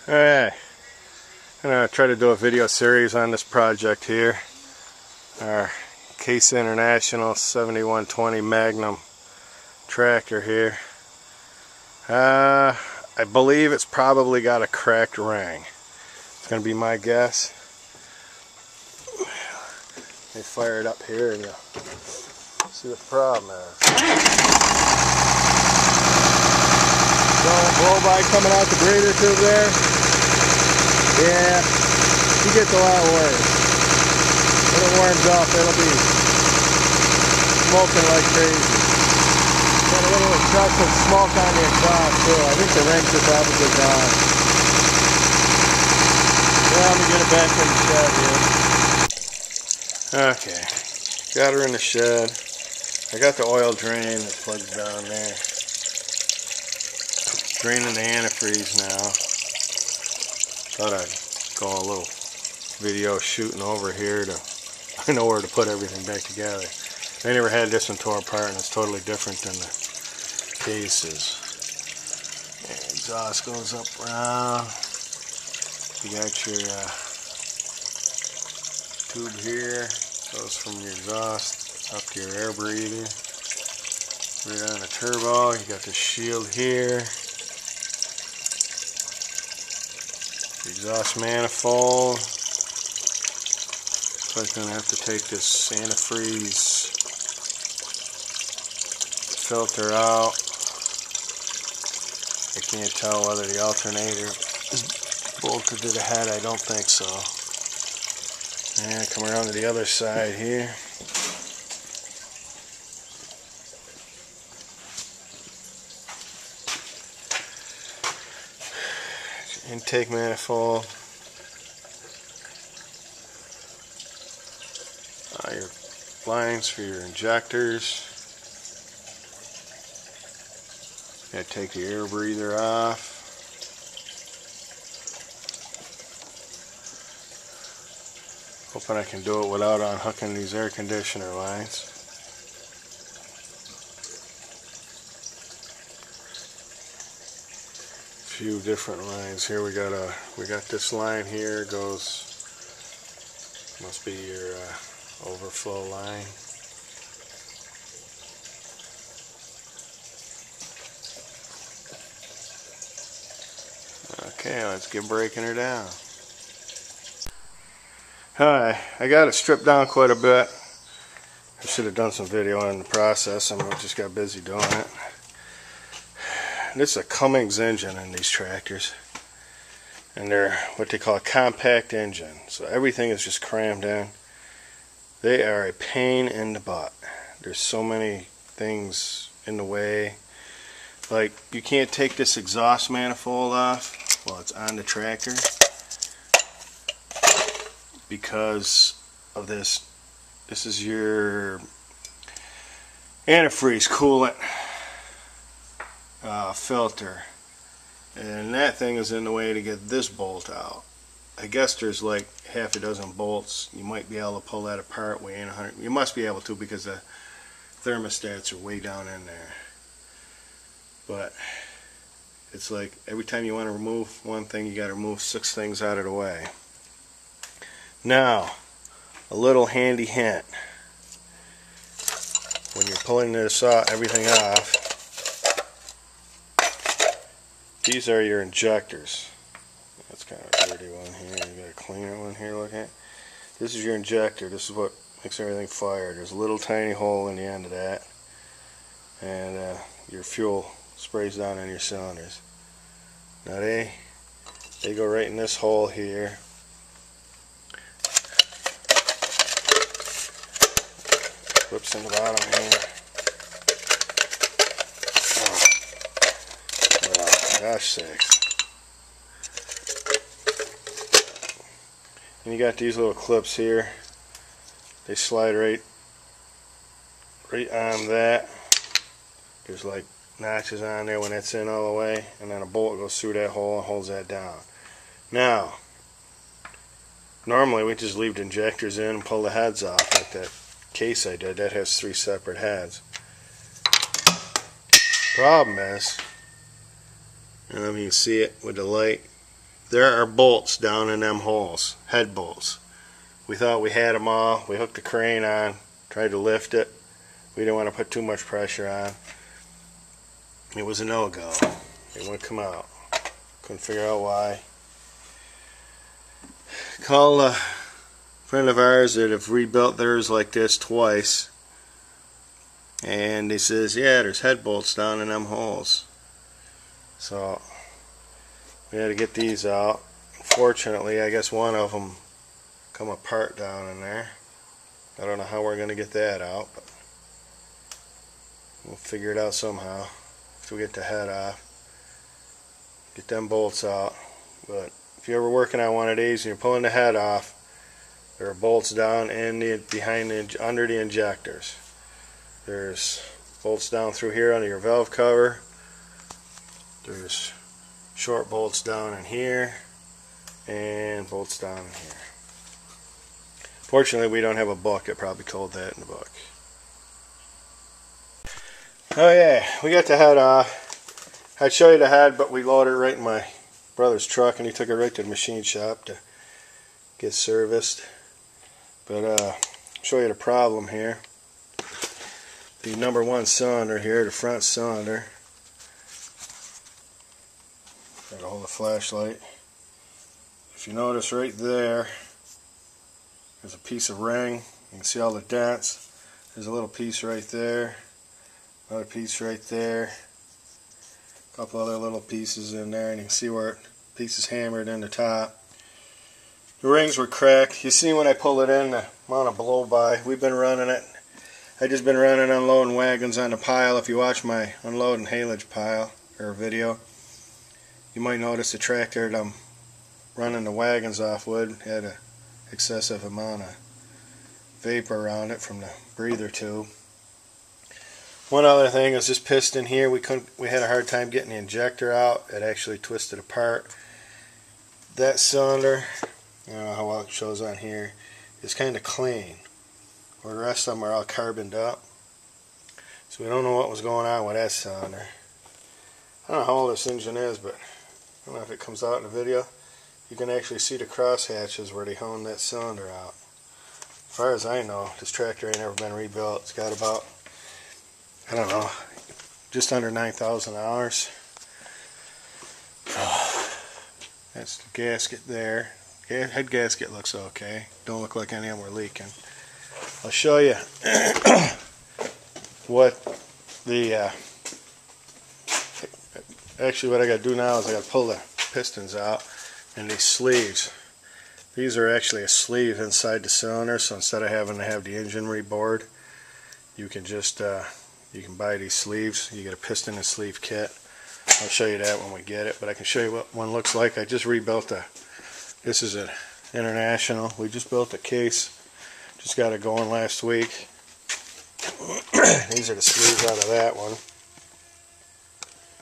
Alright, I'm going to try to do a video series on this project here. Our Case International 7120 Magnum tractor here. I believe it's probably got a cracked ring. It's going to be my guess. Let me fire it up here and you'll see what the problem is. Blow by coming out the grader tube there. Yeah, he gets a lot worse. When it warms up, it'll be smoking like crazy. Got a little excessive smoke on the exhaust too. I think the rings are probably gone. Well, let me get it back in the shed here. Okay, got her in the shed. I got the oil drain that plugs down there. Draining the antifreeze now. Thought I'd go a little video shooting over here to I know where to put everything back together. I never had this one tore apart, and it's totally different than the cases. And exhaust goes up around. You got your tube here. Goes from your exhaust up to your air breather. Right on the turbo. You got the shield here. The exhaust manifold. So I'm going to have to take this Antifreeze filter out. I can't tell whether the alternator is bolted to the head. I don't think so. And come around to the other side here. Intake manifold. Your lines for your injectors. Gotta take the air breather off. Hoping I can do it without unhooking these air conditioner lines. Few different lines here. We got this line here goes, must be your overflow line. Okay, let's get breaking her down. Alright, I got it stripped down quite a bit. I should have done some video in the process. I just got busy doing it. This is a Cummins engine in these tractors, and they're what they call a compact engine, so everything is just crammed in. They are a pain in the butt. There's so many things in the way. Like, you can't take this exhaust manifold off while it's on the tractor because of this. This is your antifreeze coolant filter, and that thing is in the way to get this bolt out. I guess there's like half a dozen bolts. You might be able to pull that apart. We ain't 100. You must be able to because the thermostats are way down in there. But it's like every time you want to remove one thing, you got to remove 6 things out of the way. Now, a little handy hint: when you're pulling this off, everything off, these are your injectors. That's kind of a dirty one here. You got a cleaner one here, look at. This is your injector. This is what makes everything fire. There's a little tiny hole in the end of that. And your fuel sprays down in your cylinders. Now they go right in this hole here. Clips in the bottom here. Oh, gosh sakes. And you got these little clips here. They slide right on that. There's like notches on there when it's in all the way, and then a bolt goes through that hole and holds that down. Now, normally we just leave the injectors in and pull the heads off like that case I did. That has 3 separate heads. Problem is, I don't know if you can see it with the light, there are bolts down in them holes, head bolts. We thought we had them all. We hooked the crane on, tried to lift it. We didn't want to put too much pressure on. It was a no-go. It wouldn't come out. Couldn't figure out why. Call a friend of ours that have rebuilt theirs like this twice, and he says, yeah, there's head bolts down in them holes. So we had to get these out. Unfortunately, I guess one of them come apart down in there. I don't know how we're going to get that out, but we'll figure it out somehow after we get the head off. Get them bolts out. But if you're ever working on one of these and you're pulling the head off, there are bolts down in the under the injectors. There's bolts down through here under your valve cover. There's short bolts down in here and bolts down in here. Fortunately, we don't have a book. It probably told that in the book. Oh yeah, we got the head off. I'd show you the head, but we loaded it right in my brother's truck, and he took it right to the machine shop to get serviced. But I'll show you the problem here. The number one cylinder here, the front cylinder. Got to hold the flashlight. If you notice right there, there's a piece of ring. You can see all the dents. There's a little piece right there. Another piece right there. A couple other little pieces in there, and you can see where the piece is hammered in the top. The rings were cracked. You see when I pull it in, the amount of blow by. We've been running it. I just been running unloading wagons on the pile. If you watch my unload and haulage pile or video, you might notice the tractor that I'm running the wagons off with had an excessive amount of vapor around it from the breather tube. One other thing is this piston here. We had a hard time getting the injector out. It actually twisted apart. That cylinder, I don't know how well it shows on here, is kind of clean, where the rest of them are all carboned up. So we don't know what was going on with that cylinder. I don't know how old this engine is, but I don't know if it comes out in the video. You can actually see the cross hatches where they honed that cylinder out. As far as I know, this tractor ain't ever been rebuilt. It's got about, I don't know, just under 9,000 hours. That's the gasket there. Head gasket looks okay. Don't look like any of them were leaking. I'll show you what the actually what I got to do now is I got to pull the pistons out and these sleeves. These are actually a sleeve inside the cylinder, so instead of having to have the engine rebored, you can just you can buy these sleeves. You get a piston and sleeve kit. I'll show you that when we get it, but I can show you what one looks like. I just rebuilt this is an International. We just built a case. Just got it going last week. These are the sleeves out of that one.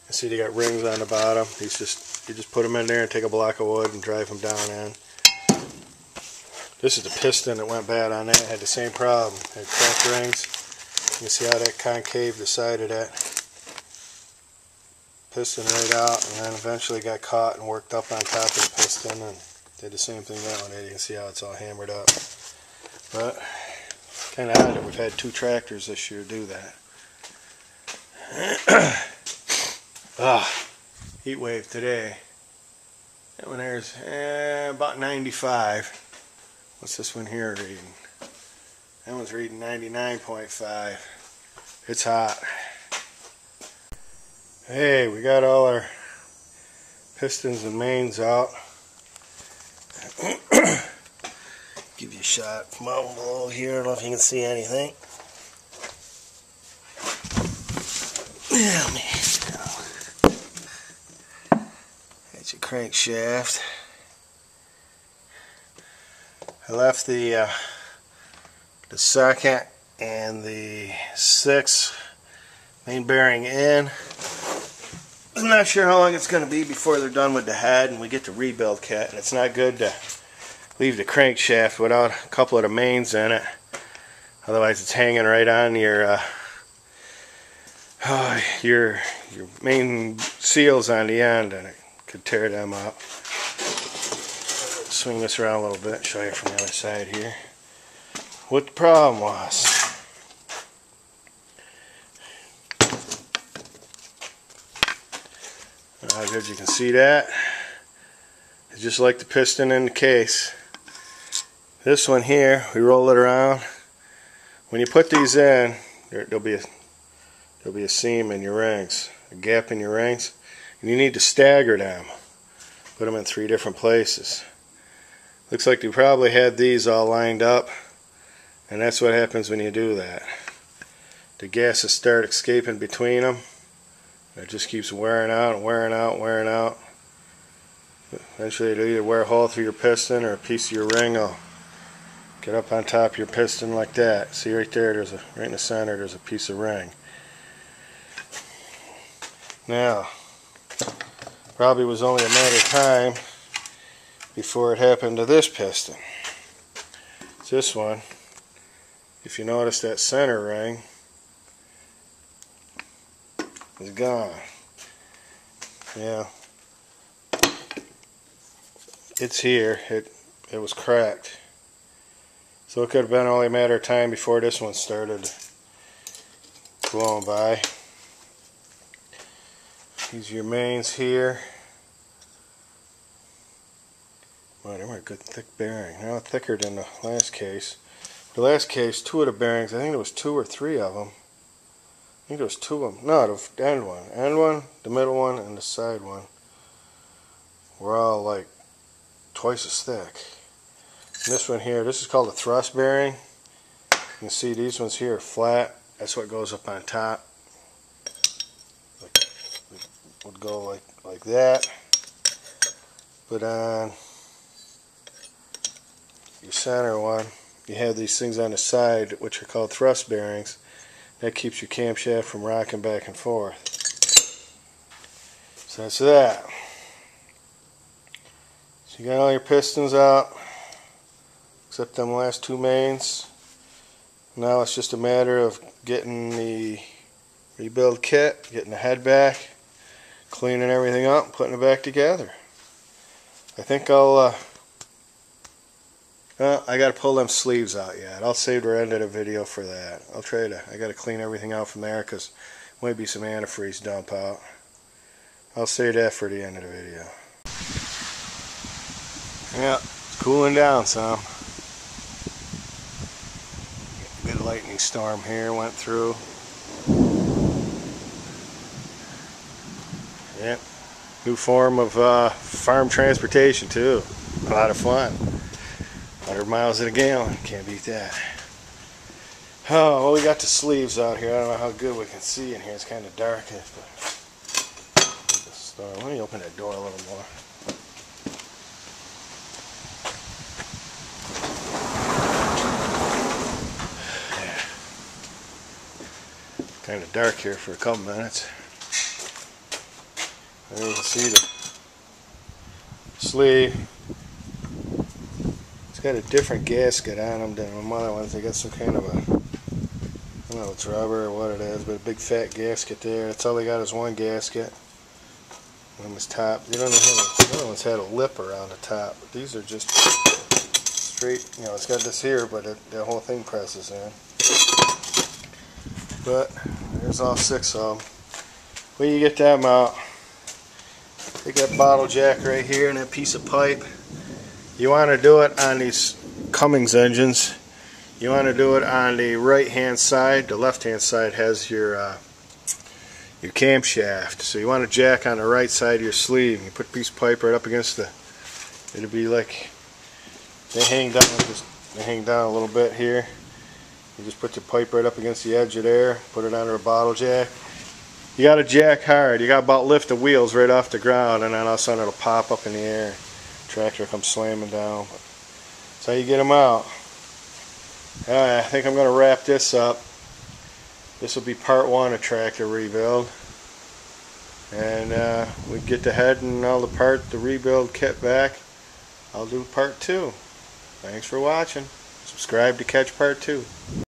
You see they got rings on the bottom. You just put them in there and take a block of wood and drive them down in. This is the piston that went bad on that. It had the same problem. It had cracked rings. You can see how that concave the side of that piston right out, and then eventually got caught and worked up on top of the piston and did the same thing that one did. You can see how it's all hammered up. But kind of odd that we've had 2 tractors this year do that. Heat wave today. That one there's about 95. What's this one here reading? That one's reading 99.5. It's hot. Hey, we got all our pistons and mains out. Give you a shot from out below here. I don't know if you can see anything. Yeah, man. That's your crankshaft. I left the second and the 6th main bearing in. I'm not sure how long it's going to be before they're done with the head and we get the rebuild kit. And it's not good to leave the crankshaft without a couple of the mains in it. Otherwise it's hanging right on your main seals on the end and it could tear them up. swing this around a little bit, show you from the other side here what the problem was. How good you can see that. It's just like the piston in the case. This one here, we roll it around. When you put these in, there'll be a seam in your rings, a gap in your rings, and you need to stagger them. Put them in 3 different places. Looks like you probably had these all lined up, and that's what happens when you do that. The gases start escaping between them. It just keeps wearing out and wearing out and wearing out. Eventually it'll either wear a hole through your piston or a piece of your ring will get up on top of your piston like that. See right there, right in the center, there's a piece of ring. Now, probably was only a matter of time before it happened to this piston. This one, if you notice that center ring is gone. Yeah, it's here. It was cracked. So it could have been only a matter of time before this one started blowing by. These are your mains here. Well, they were a good thick bearing. Now thicker than the last case. The last case, 2 of the bearings, I think there was 2 or 3 of them. I think there was 2 of them. No, the end one, the middle one, and the side one were all like twice as thick. And this one here, this is called a thrust bearing. You can see these ones here are flat. That's what goes up on top. Would go like that. But on your center one, you have these things on the side which are called thrust bearings. That keeps your camshaft from rocking back and forth. So that's that. So you got all your pistons out, except them last 2 mains. Now it's just a matter of getting the rebuild kit, getting the head back, cleaning everything up, putting it back together. I think I gotta pull them sleeves out yet. I'll save the end of the video for that. I gotta clean everything out from there because there might be some antifreeze dump out. I'll save that for the end of the video. Yeah, it's cooling down some. Good lightning storm here went through. Yep. New form of farm transportation too. A lot of fun. 100 miles in a gallon. Can't beat that. Oh, well, we got the sleeves out here. I don't know how good we can see in here. It's kind of dark. Let me open that door a little more. Yeah. Kind of dark here for a couple minutes. There you can see the sleeve. It's got a different gasket on them than my other ones. They got some kind of a, I don't know if it's rubber or what it is, but a big fat gasket there. That's all they got is one gasket. On this top. They don't have the other ones had a lip around the top, but these are just straight. You know, it's got this here, but the whole thing presses in. But there's all 6 of them. When you get them out, take that bottle jack right here and that piece of pipe. You want to do it on these Cummins engines. You want to do it on the right hand side. The left hand side has your camshaft. So you want to jack on the right side of your sleeve. You put a piece of pipe right up against the, it'll be like, they hang down a little bit here. You just put the pipe right up against the edge of there, put it under a bottle jack. You got to jack hard. You got to about lift the wheels right off the ground, and then all of a sudden it'll pop up in the air. Tractor comes slamming down. That's how you get them out. Alright, I think I'm going to wrap this up. This will be part 1 of tractor rebuild. And we get the head and all the rebuild kit back. I'll do part 2. Thanks for watching. Subscribe to catch part 2.